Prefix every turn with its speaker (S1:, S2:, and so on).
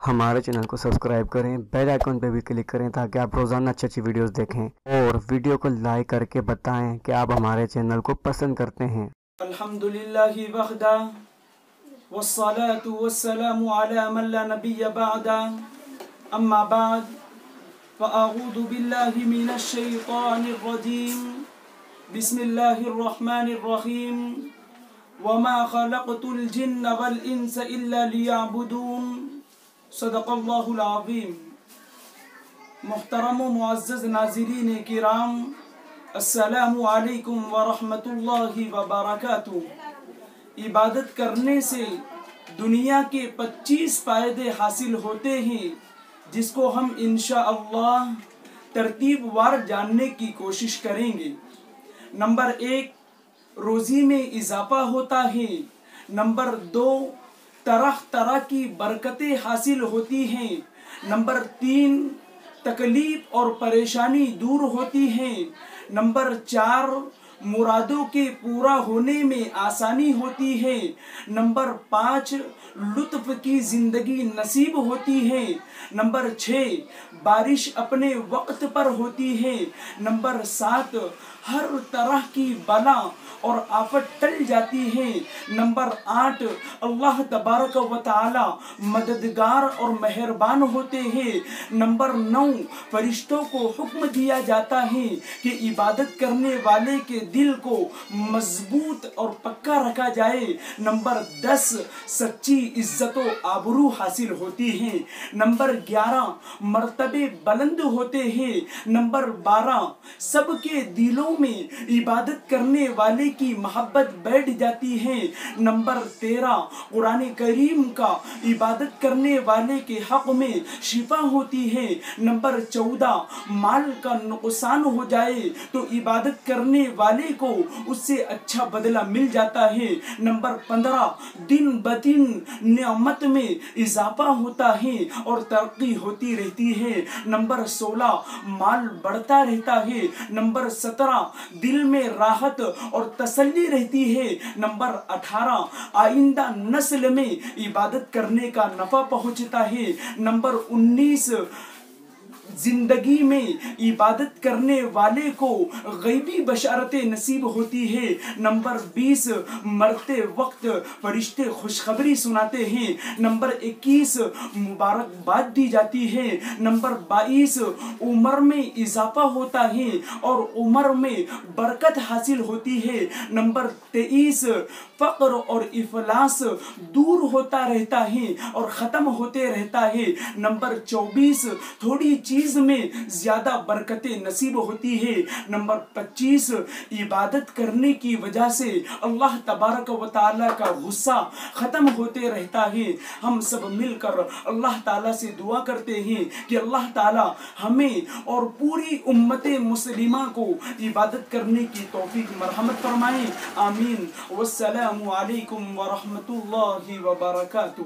S1: ہمارے چینل کو سبسکرائب کریں، بیل آئیکن پہ بھی کلک کریں تاکہ آپ روزانہ اچھی ویڈیوز دیکھیں، اور ویڈیو کو لائک کر کے بتائیں کہ آپ ہمارے چینل کو پسند کرتے ہیں۔
S2: الحمدللہ وحدہ والصلاة والسلام علی من لا نبی بعدہ، اما بعد فاعوذ باللہ من الشیطان الرجیم، بسم اللہ الرحمن الرحیم، وما خلقت الجن والانس الا لیعبدون، صدق اللہ العظیم۔ محترم و معزز ناظرین کرام، السلام علیکم ورحمۃ اللہ وبرکاتہ۔ عبادت کرنے سے دنیا کے 25 فائدے حاصل ہوتے ہیں، جس کو ہم انشاءاللہ ترتیب وار جاننے کی کوشش کریں گے۔ نمبر 1، روزی میں اضافہ ہوتا ہے۔ نمبر 2، طرح طرح کی برکتیں حاصل ہوتی ہیں۔ نمبر 3، تکلیف اور پریشانی دور ہوتی ہیں۔ نمبر 4، مرادوں کے پورا ہونے میں آسانی ہوتی ہے۔ نمبر 5، لطف کی زندگی نصیب ہوتی ہے۔ نمبر 6، بارش اپنے وقت پر ہوتی ہے۔ نمبر 7، ہر طرح کی بلا اور آفت ٹل جاتی ہے۔ نمبر 8، اللہ تبارک و تعالی مددگار اور مہربان ہوتے ہیں۔ نمبر 9، فرشتوں کو حکم دیا جاتا ہے کہ عبادت کرنے والے کے دل کو مضبوط اور پکا رکھا جائے۔ نمبر 10، سچی عزت و آبرو حاصل ہوتی ہے۔ نمبر 11، مرتبے بلند ہوتے ہیں۔ نمبر 12، سب کے دلوں میں عبادت کرنے والے کی محبت بیٹھ جاتی ہے۔ نمبر 13، قرآن کریم کا عبادت کرنے والے کے حق میں شفا ہوتی ہے۔ نمبر 14، مال کا نقصان ہو جائے تو عبادت کرنے والے کو اس سے اچھا بدلہ مل جاتا ہے۔ نمبر 15، دن بدن نعمت میں اضافہ ہوتا ہے اور ترقی ہوتی رہتی ہے۔ نمبر 16، مال بڑھتا رہتا ہے۔ نمبر 17، دل میں راحت اور تسلی رہتی ہے۔ نمبر 18، آئندہ نسل میں عبادت کرنے کا نفع پہنچتا ہے۔ نمبر 19، زندگی میں عبادت کرنے والے کو غیبی بشارتیں نصیب ہوتی ہے۔ نمبر 20، مرتے وقت فرشتے خوشخبری سناتے ہیں۔ نمبر 21، مبارکباد دی جاتی ہے۔ نمبر 22، عمر میں اضافہ ہوتا ہے اور عمر میں برکت حاصل ہوتی ہے۔ نمبر 23، فقر اور افلاس دور ہوتا رہتا ہے اور ختم ہوتے رہتا ہے۔ نمبر 24، تھوڑی چیز میں زیادہ برکتیں نصیب ہوتی ہے۔ نمبر 25، عبادت کرنے کی وجہ سے اللہ تبارک و تعالی کا غصہ ختم ہوتے رہتا ہے۔ ہم سب مل کر اللہ تعالیٰ سے دعا کرتے ہیں کہ اللہ تعالیٰ ہمیں اور پوری امت مسلمہ کو عبادت کرنے کی توفیق مرحمت فرمائیں، آمین۔ والسلام علیکم ورحمۃ اللہ وبرکاتہ۔